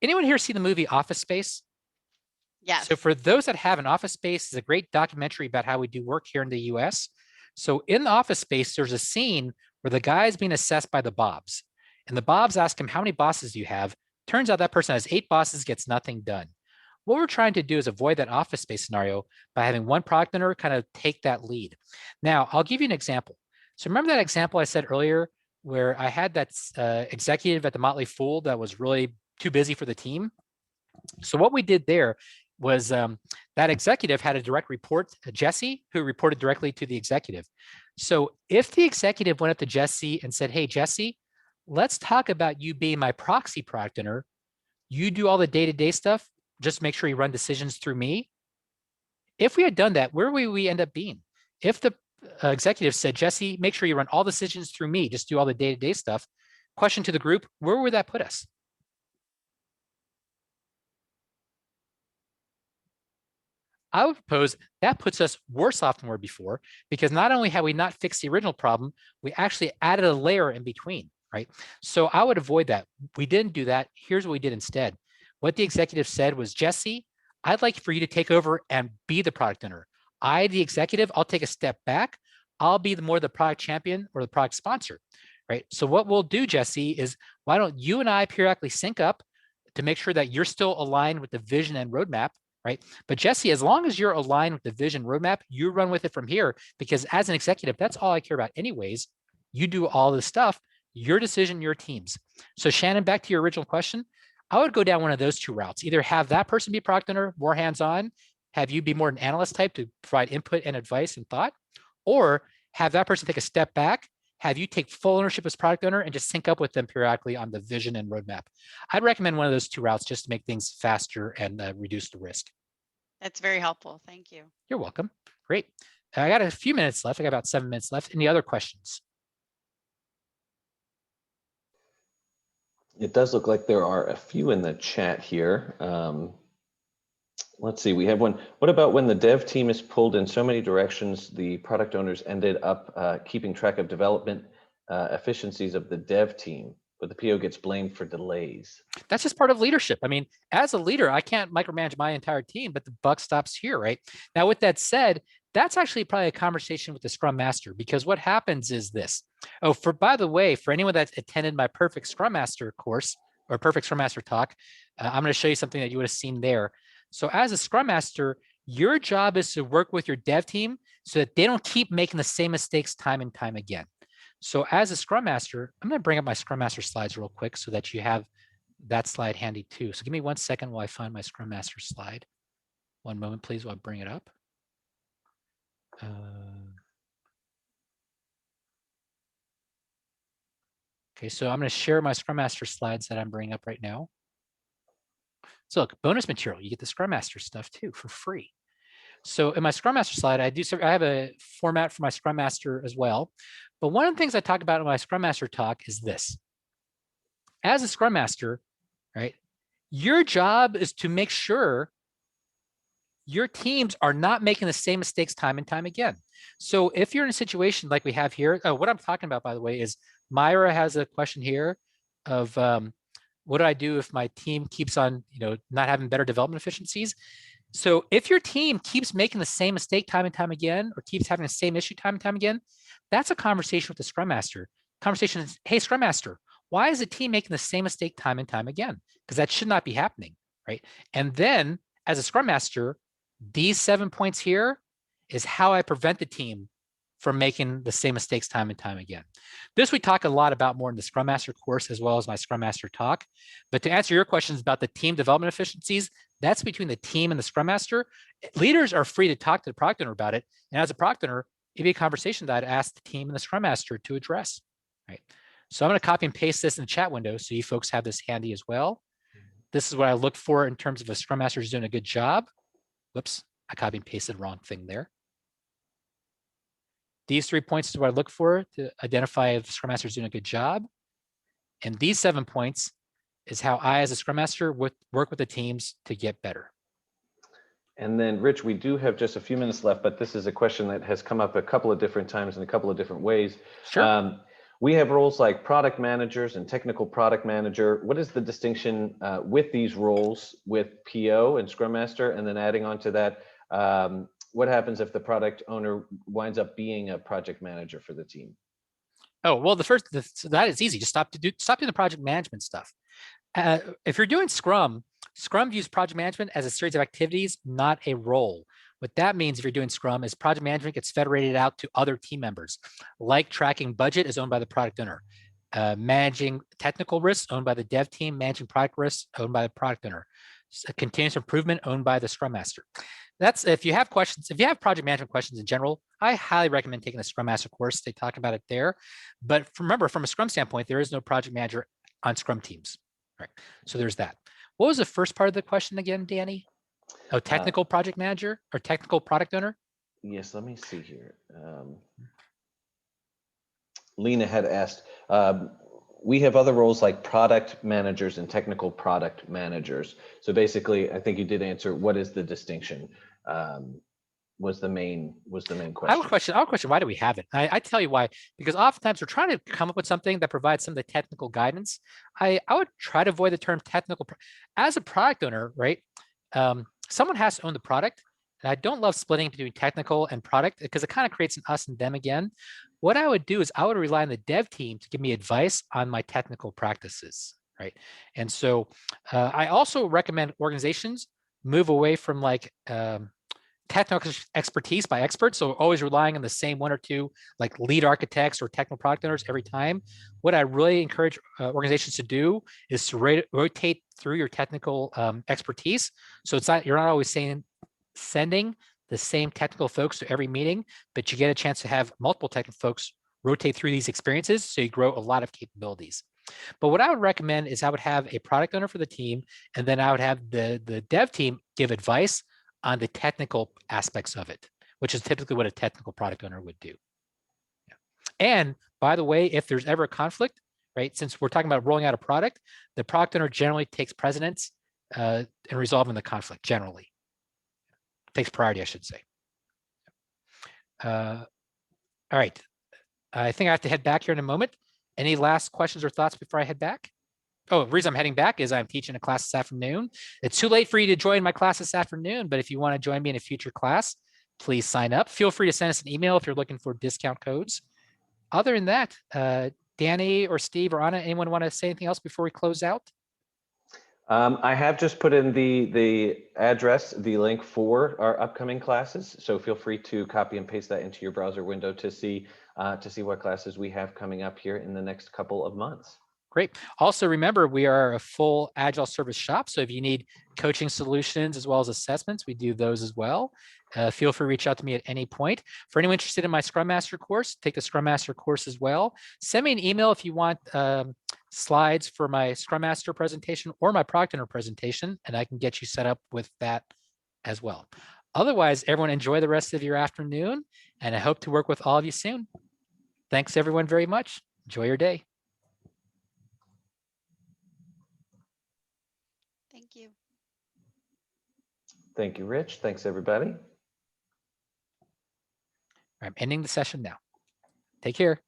Anyone here see the movie Office Space? Yes. So for those that have an Office Space, is a great documentary about how we do work here in the US. So in the Office Space, there's a scene where the guy is being assessed by the Bobs. And the Bobs ask him, how many bosses do you have? Turns out that person has 8 bosses, gets nothing done. What we're trying to do is avoid that Office Space scenario by having one product owner kind of take that lead. Now, I'll give you an example. So remember that example I said earlier where I had that executive at the Motley Fool that was really too busy for the team? So what we did there was that executive had a direct report to Jesse, who reported directly to the executive. So if the executive went up to Jesse and said, hey, Jesse, let's talk about you being my proxy product owner. You do all the day-to-day stuff. Just make sure you run decisions through me. If we had done that, where would we end up being? If the executive said, Jesse, make sure you run all decisions through me, just do all the day-to-day stuff. Question to the group, where would that put us? I would propose that puts us worse off than we were before, because not only have we not fixed the original problem, we actually added a layer in between, right? So I would avoid that. We didn't do that. Here's what we did instead. What the executive said was, Jesse, I'd like for you to take over and be the product owner. I, the executive, I'll take a step back. I'll be more the product champion or the product sponsor, right? So what we'll do, Jesse, is why don't you and I periodically sync up to make sure that you're still aligned with the vision and roadmap, right? But Jesse, as long as you're aligned with the vision roadmap, you run with it from here, because as an executive, that's all I care about anyways. You do all this stuff, your decision, your teams. So Shannon, back to your original question, I would go down one of those 2 routes. Either have that person be product owner, more hands-on, have you be more an analyst type to provide input and advice and thought, or have that person take a step back, have you take full ownership as product owner and just sync up with them periodically on the vision and roadmap. I'd recommend one of those 2 routes just to make things faster and reduce the risk. That's very helpful. Thank you. You're welcome. Great. I got a few minutes left. I got about 7 minutes left. Any other questions? It does look like there are a few in the chat here. Let's see, we have one. What about when the dev team is pulled in so many directions, the product owners ended up keeping track of development efficiencies of the dev team, but the PO gets blamed for delays? That's just part of leadership. I mean, as a leader, I can't micromanage my entire team, but the buck stops here, right? Now, with that said, that's actually probably a conversation with the Scrum Master, because what happens is this. Oh, by the way, for anyone that's attended my Perfect Scrum Master course or Perfect Scrum Master talk, I'm going to show you something that you would have seen there. So as a Scrum Master, your job is to work with your dev team so that they don't keep making the same mistakes time and time again. So as a Scrum Master, I'm going to bring up my Scrum Master slides real quick so that you have that slide handy too. So give me 1 second while I find my Scrum Master slide. 1 moment, please, while I bring it up. Okay, so I'm going to share my Scrum Master slides that I'm bringing up right now. So look, bonus material, you get the Scrum Master stuff too for free. So in my Scrum Master slide, I have a format for my Scrum Master as well. But one of the things I talk about in my Scrum Master talk is this. As a Scrum Master, right, your job is to make sure your teams are not making the same mistakes time and time again. So if you're in a situation like we have here, what I'm talking about, by the way, is Myra has a question here of what do I do if my team keeps on, not having better development efficiencies? So if your team keeps making the same mistake time and time again, or keeps having the same issue time and time again, that's a conversation with the Scrum Master. Conversation is, hey, Scrum Master, why is the team making the same mistake time and time again? Because that should not be happening, right? And then as a Scrum Master, these 7 points here is how I prevent the team from making the same mistakes time and time again. This we talk a lot about more in the Scrum Master course as well as my Scrum Master talk. But to answer your questions about the team development efficiencies, that's between the team and the Scrum Master. Leaders are free to talk to the product owner about it. And as a product owner, it'd be a conversation that I'd ask the team and the Scrum Master to address. right? So I'm going to copy and paste this in the chat window so you folks have this handy as well. This is what I look for in terms of a Scrum Master is doing a good job. Whoops, I copy and pasted the wrong thing there. These 3 points is what I look for to identify if Scrum Master is doing a good job. And these 7 points is how I, as a Scrum Master, would work with the teams to get better. And then, Rich, we do have just a few minutes left, but this is a question that has come up a couple of different times in a couple of different ways. Sure. We have roles like product managers and technical product manager. What is the distinction with these roles with PO and Scrum Master? And then adding on to that, what happens if the product owner winds up being a project manager for the team? Oh, well, so that is easy. Just stop doing the project management stuff. If you're doing Scrum, Scrum views project management as a series of activities, not a role. What that means if you're doing Scrum is project management gets federated out to other team members, like tracking budget is owned by the product owner, managing technical risks owned by the dev team, managing product risks owned by the product owner, continuous improvement owned by the Scrum Master. That's if you have questions, if you have project management questions in general, I highly recommend taking the Scrum Master course. They talk about it there. But remember, from a Scrum standpoint, there is no project manager on Scrum teams. Right. So there's that. What was the first part of the question again, Danny? Oh, technical project manager or technical product owner? Yes, let me see here. Lena had asked, we have other roles like product managers and technical product managers. So basically, I think you did answer what is the distinction was the main question. I have a question, why do we have it? I tell you why, because oftentimes we're trying to come up with something that provides some of the technical guidance. I would try to avoid the term technical. As a product owner, right? Someone has to own the product. And I don't love splitting between technical and product because it kind of creates an us and them again. What I would do is I would rely on the dev team to give me advice on my technical practices, right? And so I also recommend organizations move away from like technical expertise by experts. So always relying on the same one or two like lead architects or technical product owners every time. What I really encourage organizations to do is to rotate through your technical expertise. So it's not, you're not always sending the same technical folks to every meeting, but you get a chance to have multiple technical folks rotate through these experiences so you grow a lot of capabilities. But what I would recommend is I would have a product owner for the team, and then I would have the dev team give advice on the technical aspects of it, which is typically what a technical product owner would do. Yeah. And by the way, if there's ever a conflict, right, since we're talking about rolling out a product, the product owner generally takes precedence in resolving the conflict, generally. Takes priority, I should say. All right. I think I have to head back here in a moment. Any last questions or thoughts before I head back? Oh, the reason I'm heading back is I'm teaching a class this afternoon. It's too late for you to join my class this afternoon, but if you want to join me in a future class, please sign up. Feel free to send us an email if you're looking for discount codes. Other than that, Danny or Steve or Anna, anyone want to say anything else before we close out? I have just put in the address, the link for our upcoming classes. So feel free to copy and paste that into your browser window to see what classes we have coming up here in the next couple of months. Great. Also, remember, we are a full Agile service shop. So if you need coaching solutions as well as assessments, we do those as well. Feel free to reach out to me at any point. For anyone interested in my Scrum Master course, take the Scrum Master course as well. Send me an email if you want slides for my Scrum Master presentation or my product owner presentation, and I can get you set up with that as well. Otherwise, everyone enjoy the rest of your afternoon, and I hope to work with all of you soon. Thanks, everyone, very much. Enjoy your day. Thank you. Thank you, Rich. Thanks, everybody. I'm ending the session now. Take care.